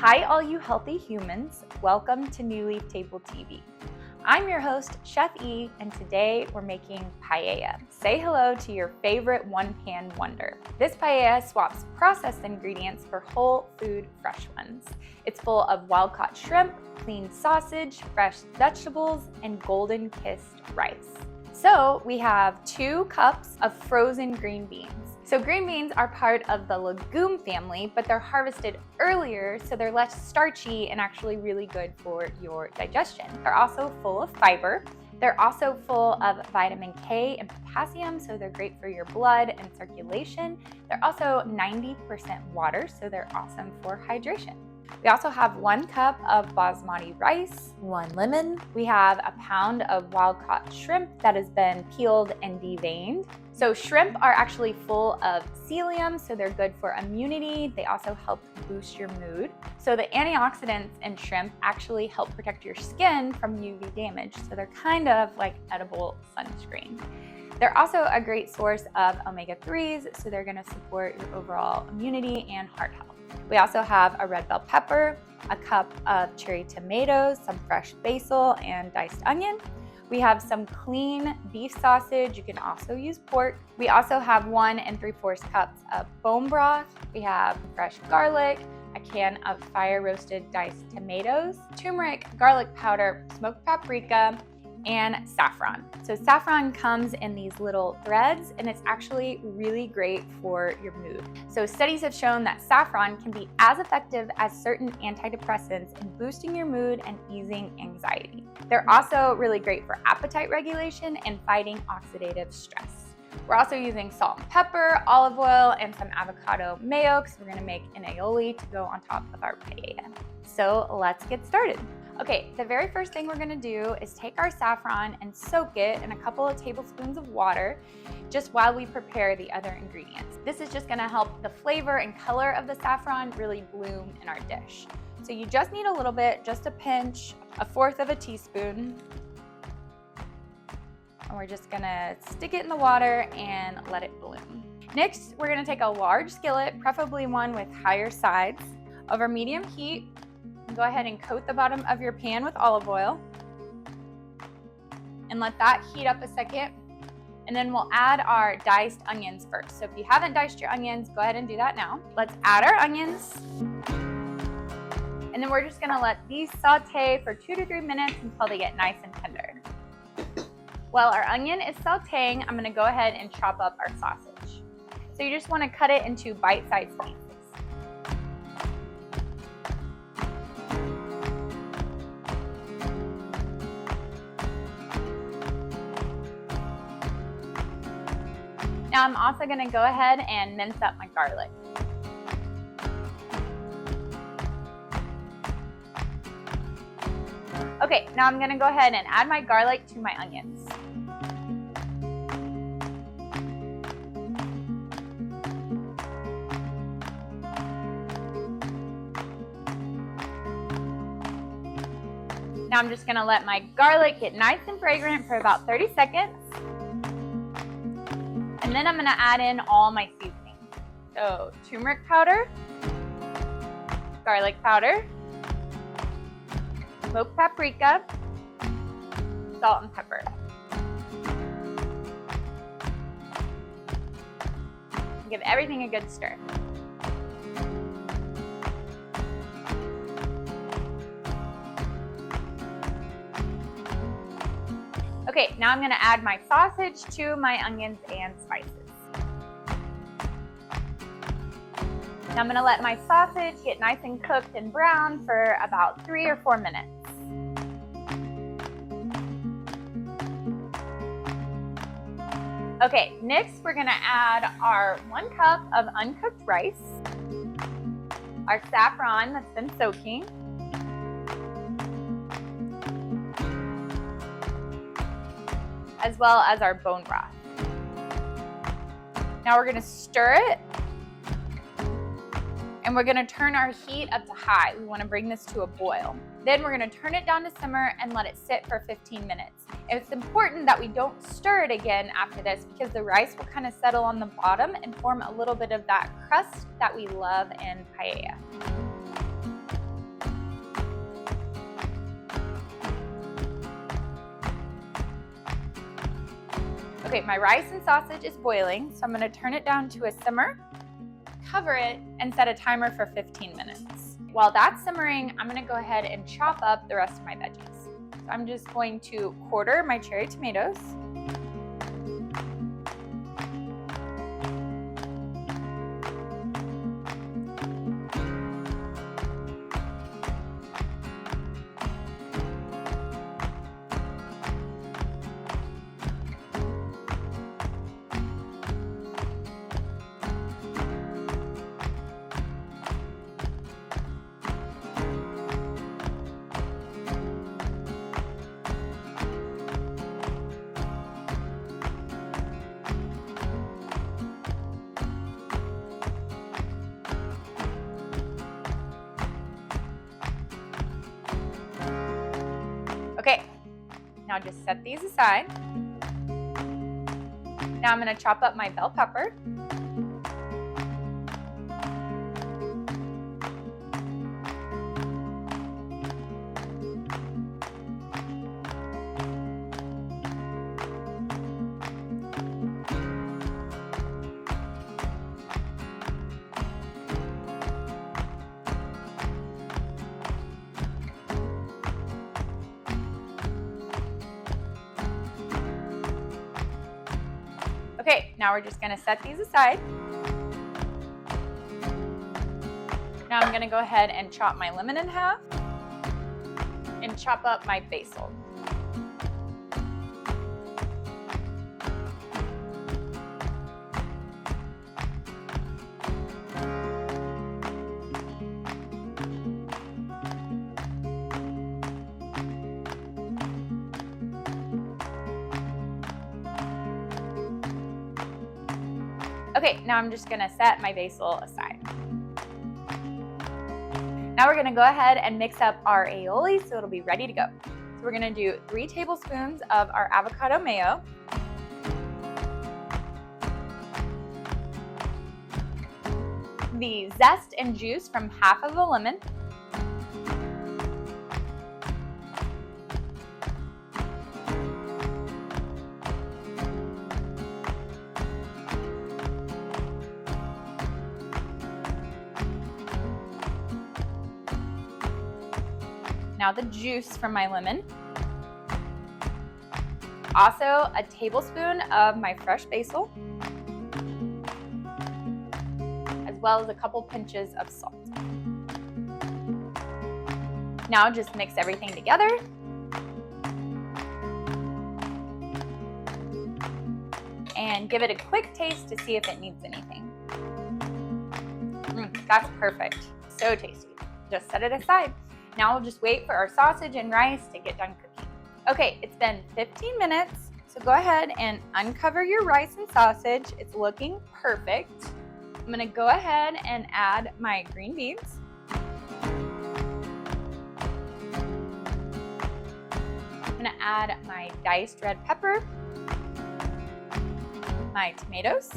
Hi, all you healthy humans. Welcome to New Leaf Table TV. I'm your host, Chef E, and today we're making paella. Say hello to your favorite one-pan wonder. This paella swaps processed ingredients for whole food fresh ones. It's full of wild-caught shrimp, clean sausage, fresh vegetables, and golden-kissed rice. So we have 2 cups of frozen green beans. So green beans are part of the legume family, but they're harvested earlier, so they're less starchy and actually really good for your digestion. They're also full of fiber. They're also full of vitamin K and potassium, so they're great for your blood and circulation. They're also 90% water, so they're awesome for hydration. We also have 1 cup of basmati rice, 1 lemon. We have a pound of wild-caught shrimp that has been peeled and deveined. So shrimp are actually full of selenium, so they're good for immunity. They also help boost your mood. So the antioxidants in shrimp actually help protect your skin from UV damage, so they're kind of like edible sunscreen. They're also a great source of omega-3s, so they're gonna support your overall immunity and heart health. We also have a red bell pepper, a cup of cherry tomatoes, some fresh basil, and diced onion. We have some clean beef sausage. You can also use pork. We also have 1 3/4 cups of bone broth. We have fresh garlic, a can of fire roasted diced tomatoes, turmeric, garlic powder, smoked paprika, and saffron. So saffron comes in these little threads, and it's actually really great for your mood. So studies have shown that saffron can be as effective as certain antidepressants in boosting your mood and easing anxiety. They're also really great for appetite regulation and fighting oxidative stress. We're also using salt and pepper, olive oil, and some avocado mayo because we're gonna make an aioli to go on top of our paella. So let's get started. Okay, the very first thing we're gonna do is take our saffron and soak it in a couple of tablespoons of water just while we prepare the other ingredients. This is just gonna help the flavor and color of the saffron really bloom in our dish. So you just need a little bit, just a pinch, 1/4 of a teaspoon. And we're just gonna stick it in the water and let it bloom. Next, we're gonna take a large skillet, preferably one with higher sides, over medium heat. Go ahead and coat the bottom of your pan with olive oil and let that heat up a second. And then we'll add our diced onions first. So if you haven't diced your onions, go ahead and do that now. Let's add our onions. And then we're just gonna let these saute for 2 to 3 minutes until they get nice and tender. While our onion is sauteing, I'm gonna go ahead and chop up our sausage. So you just wanna cut it into bite-sized pieces. Now I'm also gonna go ahead and mince up my garlic. Okay, now I'm gonna go ahead and add my garlic to my onions. Now I'm just gonna let my garlic get nice and fragrant for about 30 seconds. And then I'm gonna add in all my seasonings. So turmeric powder, garlic powder, smoked paprika, salt and pepper. Give everything a good stir. Okay, now I'm gonna add my sausage to my onions and spices. Now I'm gonna let my sausage get nice and cooked and brown for about 3 or 4 minutes. Okay, next we're gonna add our 1 cup of uncooked rice, our saffron that's been soaking, as well as our bone broth. Now we're gonna stir it, and we're gonna turn our heat up to high. We wanna bring this to a boil. Then we're gonna turn it down to simmer and let it sit for 15 minutes. It's important that we don't stir it again after this because the rice will kind of settle on the bottom and form a little bit of that crust that we love in paella. Okay, my rice and sausage is boiling, so I'm gonna turn it down to a simmer, cover it, and set a timer for 15 minutes. While that's simmering, I'm gonna go ahead and chop up the rest of my veggies. So I'm just going to quarter my cherry tomatoes. Okay, now just set these aside. Now I'm gonna chop up my bell pepper. Okay, now we're just gonna set these aside. Now I'm gonna go ahead and chop my lemon in half and chop up my basil. Okay, now I'm just gonna set my basil aside. Now we're gonna go ahead and mix up our aioli so it'll be ready to go. So we're gonna do 3 tablespoons of our avocado mayo, the zest and juice from half of a lemon, now the juice from my lemon, also a tablespoon of my fresh basil, as well as a couple pinches of salt. Now just mix everything together. And give it a quick taste to see if it needs anything. That's perfect, so tasty. Just set it aside. Now we'll just wait for our sausage and rice to get done cooking. Okay, it's been 15 minutes, so go ahead and uncover your rice and sausage. It's looking perfect. I'm gonna go ahead and add my green beans. I'm gonna add my diced red pepper, my tomatoes,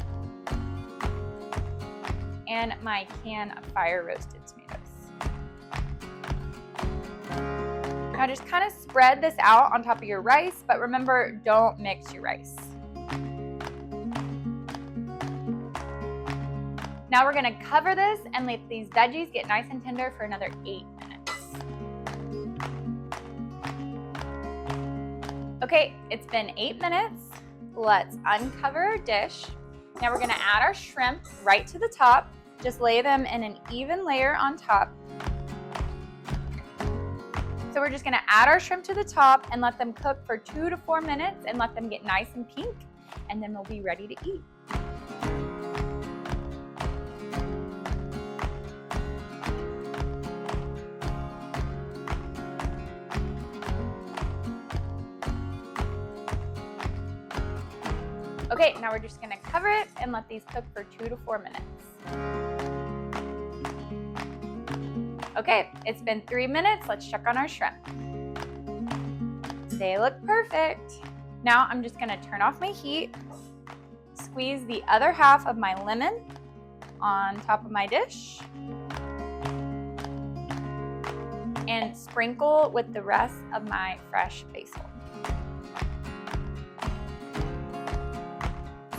and my can of fire roasted tomatoes. Now just kind of spread this out on top of your rice, but remember, don't mix your rice. Now we're gonna cover this and let these veggies get nice and tender for another 8 minutes. Okay, it's been 8 minutes. Let's uncover our dish. Now we're gonna add our shrimp right to the top. Just lay them in an even layer on top. So we're just gonna add our shrimp to the top and let them cook for 2 to 4 minutes and let them get nice and pink, and then we'll be ready to eat. Okay, now we're just gonna cover it and let these cook for 2 to 4 minutes. Okay, it's been 3 minutes. Let's check on our shrimp. They look perfect. Now I'm just gonna turn off my heat, squeeze the other half of my lemon on top of my dish, and sprinkle with the rest of my fresh basil.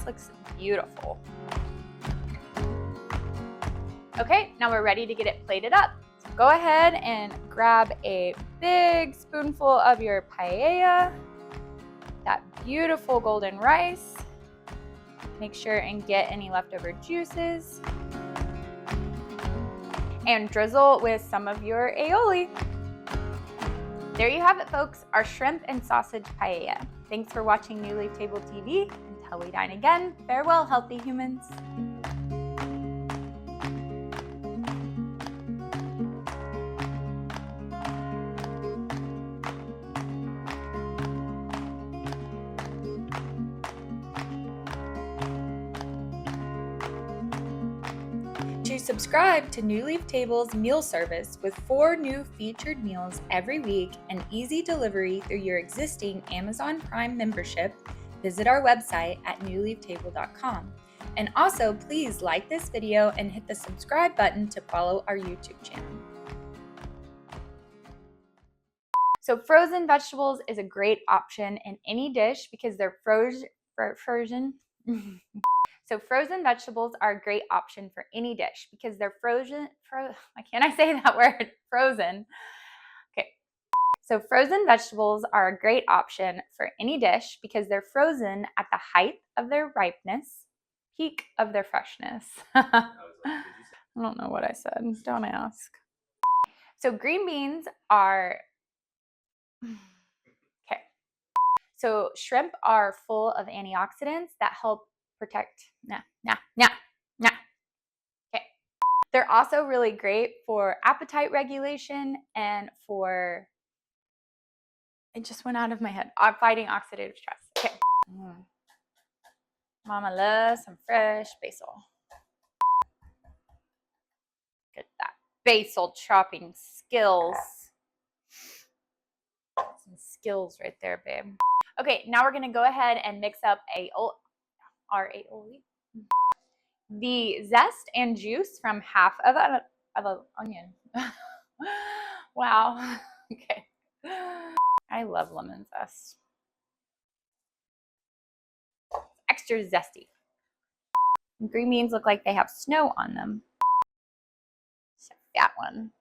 looks beautiful. Okay, now we're ready to get it plated up. So go ahead and grab a big spoonful of your paella, that beautiful golden rice. Make sure and get any leftover juices. And drizzle with some of your aioli. There you have it, folks, our shrimp and sausage paella. Thanks for watching New Leaf Table TV. Until we dine again, farewell, healthy humans. To subscribe to New Leaf Table's meal service with 4 new featured meals every week and easy delivery through your existing Amazon Prime membership, visit our website at newleaftable.com. And also, please like this video and hit the subscribe button to follow our YouTube channel. So frozen vegetables is a great option in any dish because they're frozen. So frozen vegetables are a great option for any dish because they're why can't I say that word? Frozen. Okay. So frozen vegetables are a great option for any dish because they're frozen at the height of their ripeness, peak of their freshness. I don't know what I said. Don't ask. So green beans are okay. So shrimp are full of antioxidants that help protect. Okay. They're also really great for appetite regulation and for, it just went out of my head, fighting oxidative stress. Okay. Mama loves some fresh basil. Get that basil chopping skills. Some skills right there, babe. Okay, now we're gonna go ahead and mix up our aioli. The zest and juice from half of an onion. Wow. Okay. I love lemon zest. Extra zesty. Green beans look like they have snow on them. So that one.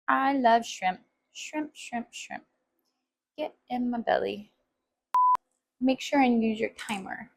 I love shrimp. Shrimp, shrimp, shrimp. Get in my belly. Make sure and use your timer.